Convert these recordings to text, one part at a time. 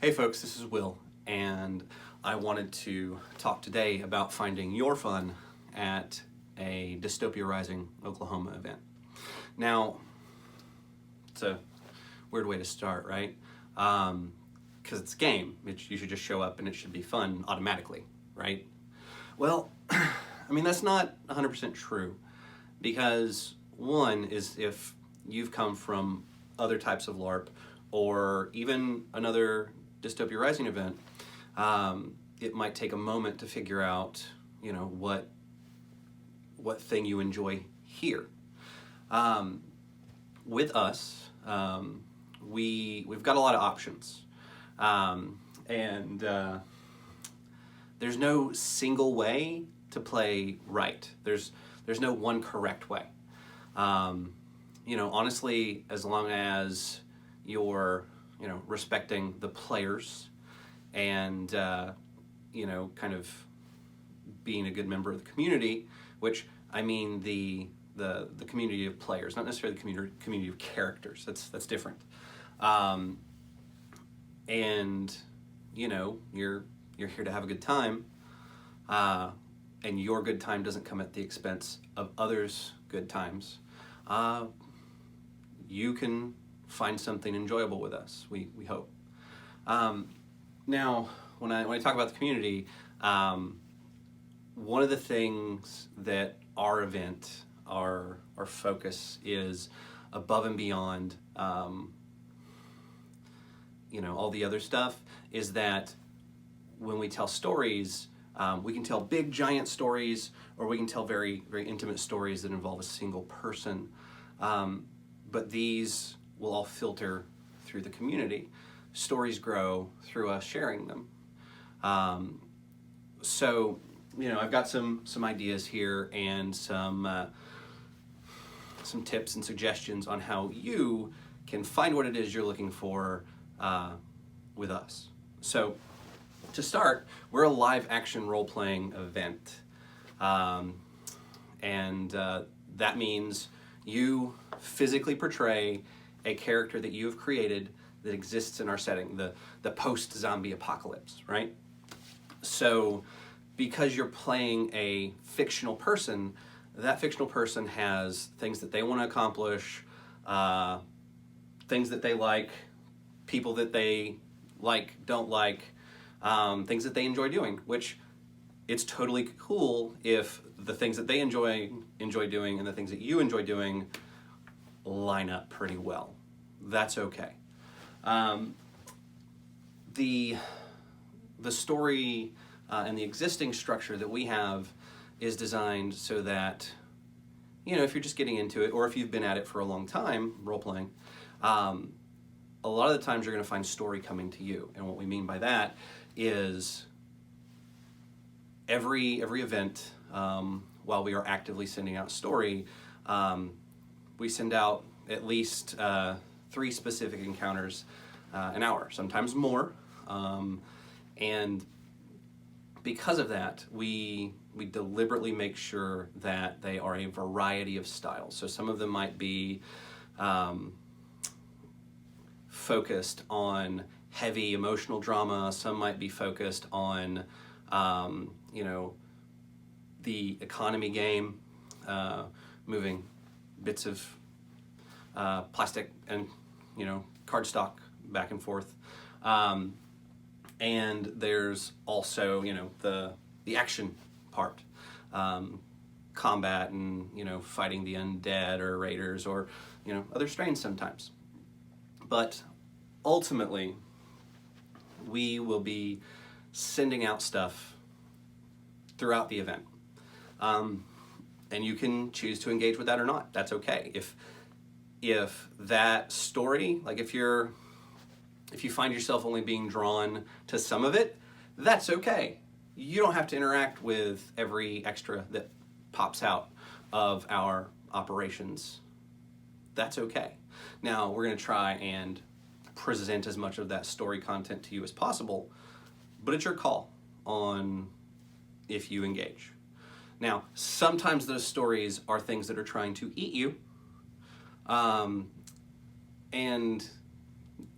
Hey folks, this is Will, and I wanted to talk today about finding your fun at a Dystopia Rising Oklahoma event. Now, it's a weird way to start, right? Because it's a game. You should just show up and it should be fun automatically, right? Well, that's not 100% true, because one is if you've come from other types of LARP or even another Dystopia Rising event, it might take a moment to figure out, what thing you enjoy here. With us, we've got a lot of options, and there's no single way to play right. There's no one correct way. Honestly, as long as you're respecting the players and kind of being a good member of the community, which I mean the community of players, not necessarily the community of characters. That's different. And you're here to have a good time, and your good time doesn't come at the expense of others' good times. You can find something enjoyable with us, we hope. Now, when I talk about the community, one of the things that our event, our focus is above and beyond all the other stuff, is that when we tell stories, we can tell big giant stories, or we can tell very, very intimate stories that involve a single person. But these will all filter through the community. Stories grow through us sharing them. So I've got some ideas here and some tips and suggestions on how you can find what it is you're looking for with us. So to start, we're a live action role-playing event. And that means you physically portray a character that you have created that exists in our setting, the post-zombie apocalypse, right? So because you're playing a fictional person, that fictional person has things that they want to accomplish, things that they like, people that they don't like, things that they enjoy doing, which it's totally cool if the things that they enjoy doing and the things that you enjoy doing line up pretty well. That's okay. The story and the existing structure that we have is designed so that, if you're just getting into it, or if you've been at it for a long time, role-playing, a lot of the times you're going to find story coming to you. And what we mean by that is every event, while we are actively sending out story, we send out at least 3 specific encounters an hour, sometimes more. And because of that, we deliberately make sure that they are a variety of styles. So some of them might be focused on heavy emotional drama. Some might be focused on, the economy game, moving bits of plastic and, cardstock back and forth. And there's also, the action part, combat and, fighting the undead or raiders or, other strains sometimes. But ultimately, we will be sending out stuff throughout the event. And you can choose to engage with that or not. That's okay. If that story, like if you find yourself only being drawn to some of it, that's okay. You don't have to interact with every extra that pops out of our operations. That's okay. Now, we're going to try and present as much of that story content to you as possible, but it's your call on if you engage. Now, sometimes those stories are things that are trying to eat you, and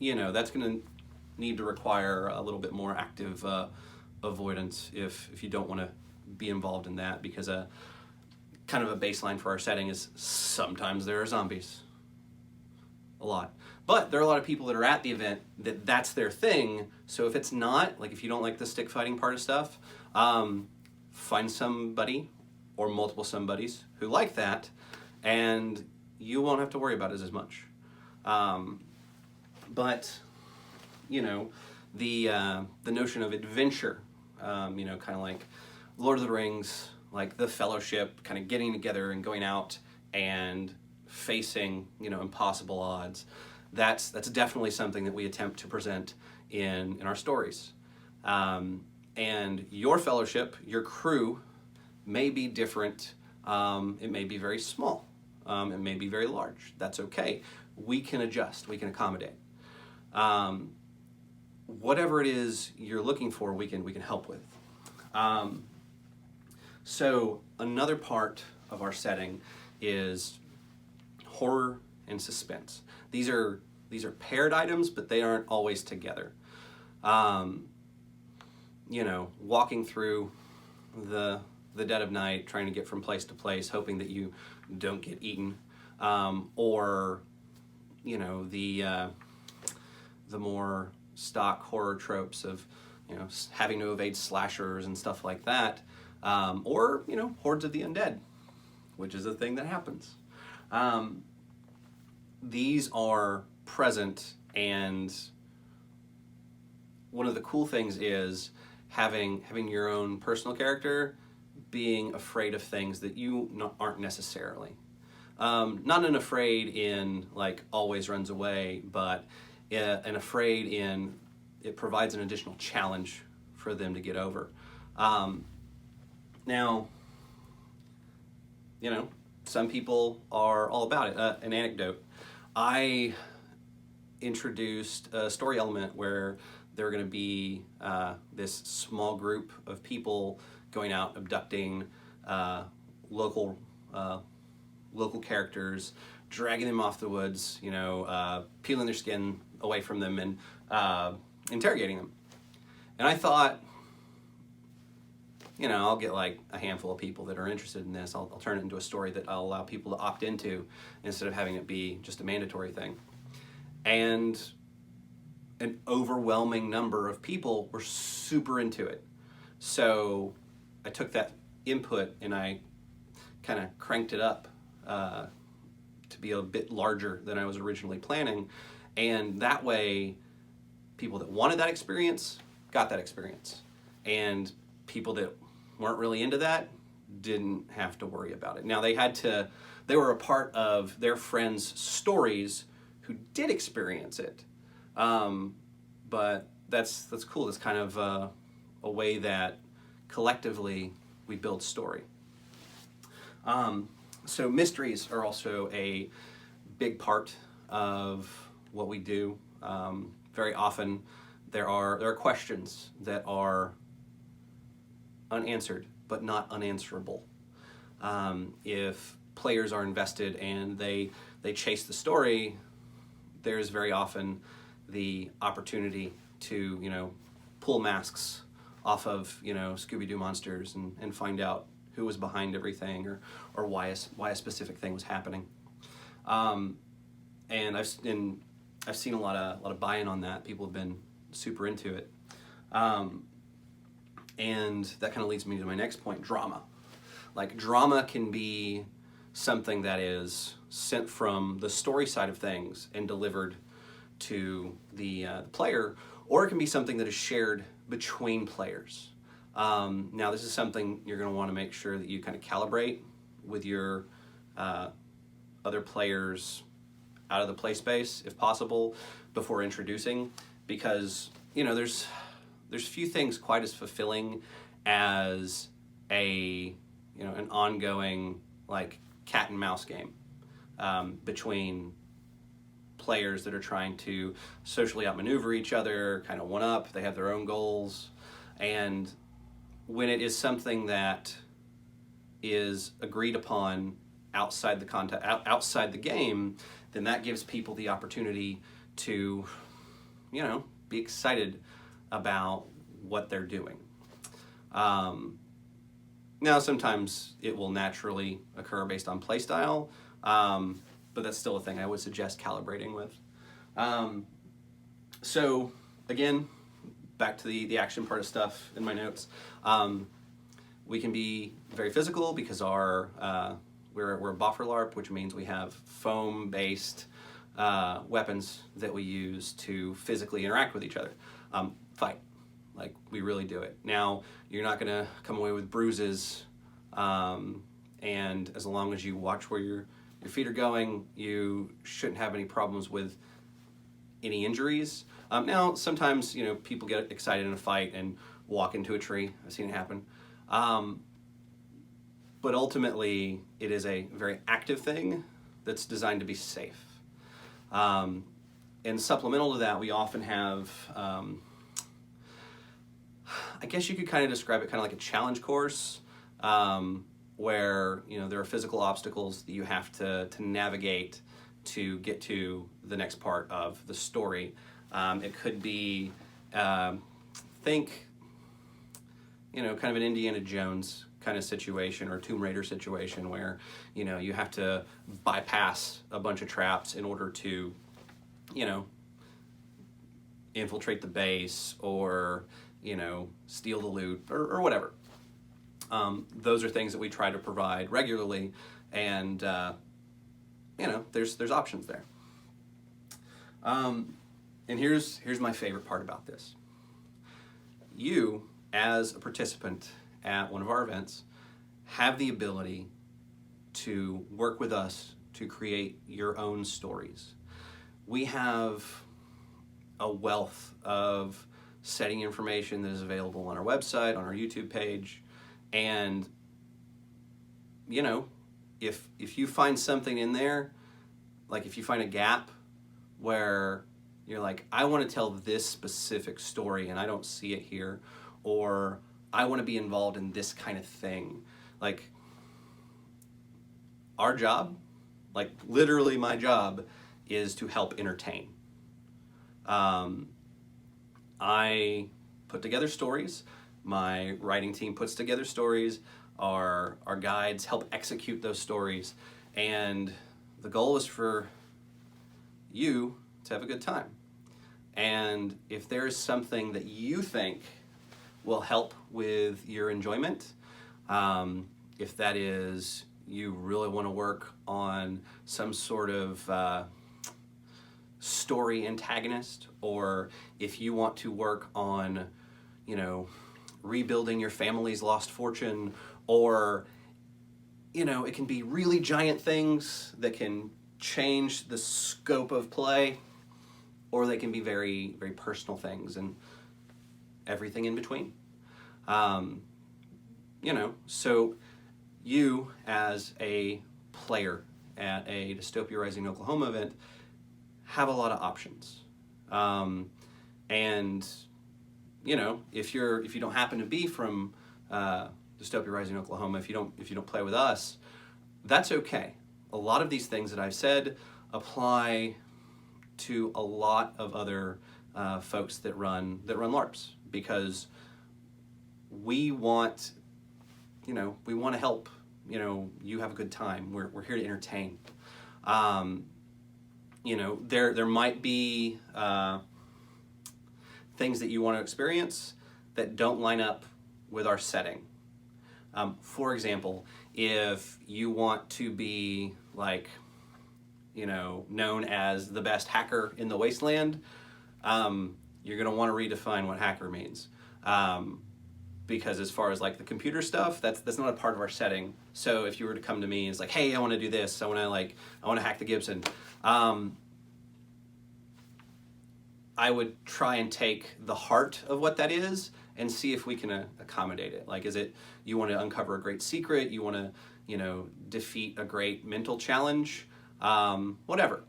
that's going to need to require a little bit more active avoidance if you don't want to be involved in that, because kind of a baseline for our setting is sometimes there are zombies. A lot. But there are a lot of people that are at the event that's their thing. So if it's not, like if you don't like the stick fighting part of stuff, find somebody or multiple somebodies who like that, and you won't have to worry about it as much. But you know, the notion of adventure, you know, kind of like Lord of the Rings, like the Fellowship, kind of getting together and going out and facing, you know, impossible odds. That's definitely something that we attempt to present in our stories. And your fellowship, your crew, may be different. It may be very small. It may be very large. That's okay. We can adjust. We can accommodate. Whatever it is you're looking for, we can help with. So another part of our setting is horror and suspense. These are paired items, but they aren't always together. You know, walking through the dead of night, trying to get from place to place, hoping that you don't get eaten, or you know, the more stock horror tropes of, you know, having to evade slashers and stuff like that, or you know, hordes of the undead, which is a thing that happens. These are present, and one of the cool things is having your own personal character being afraid of things that you aren't necessarily. Not an afraid in like always runs away, but an afraid in it provides an additional challenge for them to get over. Now, you know, some people are all about it. An anecdote. I introduced a story element where there are going to be this small group of people going out abducting local characters, dragging them off the woods, you know, peeling their skin away from them and interrogating them. And I thought, you know, I'll get like a handful of people that are interested in this. I'll turn it into a story that I'll allow people to opt into instead of having it be just a mandatory thing. And an overwhelming number of people were super into it. So I took that input and I kind of cranked it up to be a bit larger than I was originally planning. And that way, people that wanted that experience got that experience. And people that weren't really into that didn't have to worry about it. Now they were a part of their friends' stories who did experience it. But that's cool. It's kind of a way that collectively we build story. So mysteries are also a big part of what we do. Very often there are questions that are unanswered, but not unanswerable. If players are invested and they chase the story, there's very often the opportunity to, you know, pull masks off of, you know, Scooby-Doo monsters and find out who was behind everything or why a specific thing was happening. And I've seen a lot of buy-in on that. People have been super into it. And that kind of leads me to my next point, drama. Like, drama can be something that is sent from the story side of things and delivered to the player, or it can be something that is shared between players. Now, this is something you're going to want to make sure that you kind of calibrate with your other players out of the play space, if possible, before introducing, because, you know, there's few things quite as fulfilling as an ongoing like cat and mouse game between players that are trying to socially outmaneuver each other, kind of one up. They have their own goals, and when it is something that is agreed upon outside the game, then that gives people the opportunity to, you know, be excited about what they're doing. Now, sometimes it will naturally occur based on play style, but that's still a thing I would suggest calibrating with. So again, back to the action part of stuff in my notes. We can be very physical because we're a boffer LARP, which means we have foam-based weapons that we use to physically interact with each other. Fight. Like, we really do it. Now, you're not gonna come away with bruises, and as long as you watch where your feet are going, you shouldn't have any problems with any injuries. Now, sometimes, people get excited in a fight and walk into a tree. I've seen it happen. But ultimately, it is a very active thing that's designed to be safe. And supplemental to that, we often have, I guess you could kind of describe it kind of like a challenge course, where there are physical obstacles that you have to navigate to get to the next part of the story. It could be, think, kind of an Indiana Jones kind of situation or Tomb Raider situation where, you have to bypass a bunch of traps in order to, infiltrate the base or, steal the loot or whatever. Those are things that we try to provide regularly, and, there's options there. And here's my favorite part about this. You, as a participant at one of our events, have the ability to work with us to create your own stories. We have a wealth of setting information that is available on our website, on our YouTube page, and if you find something in there, like if you find a gap where you're like, I want to tell this specific story and I don't see it here, or I want to be involved in this kind of thing. Like, our job, like literally my job, is to help entertain. I put together stories. My writing team puts together stories. Our guides help execute those stories. And the goal is for you to have a good time. And if there is something that you think will help with your enjoyment, if that is you really want to work on some sort of story antagonist, or if you want to work on, rebuilding your family's lost fortune, or, it can be really giant things that can change the scope of play, or they can be very, very personal things and everything in between. So you as a player at a Dystopia Rising Oklahoma event have a lot of options. And if you don't happen to be from Dystopia Rising Oklahoma, if you don't play with us, that's okay. A lot of these things that I've said apply to a lot of other folks that run LARPs, because we want to help you have a good time. We're here to entertain. There might be things that you want to experience that don't line up with our setting. For example, if you want to be known as the best hacker in the wasteland, you're going to want to redefine what hacker means. Because as far as the computer stuff, that's not a part of our setting. So if you were to come to me and it's like, hey, I want to do this, I want to hack the Gibson, I would try and take the heart of what that is and see if we can accommodate it. Is it you want to uncover a great secret, you want to defeat a great mental challenge, whatever.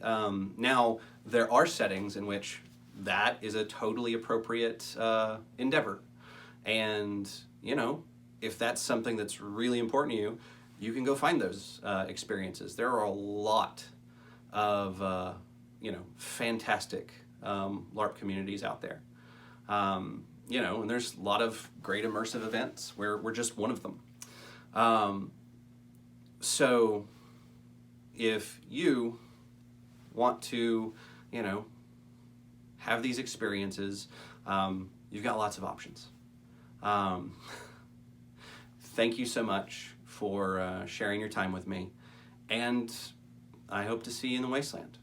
Now, there are settings in which that is a totally appropriate endeavor. And, if that's something that's really important to you, you can go find those experiences. There are a lot of, fantastic LARP communities out there. You know, and there's a lot of great immersive events where we're just one of them. So if you want to, you know, have these experiences, you've got lots of options. Thank you so much for sharing your time with me, and I hope to see you in the wasteland.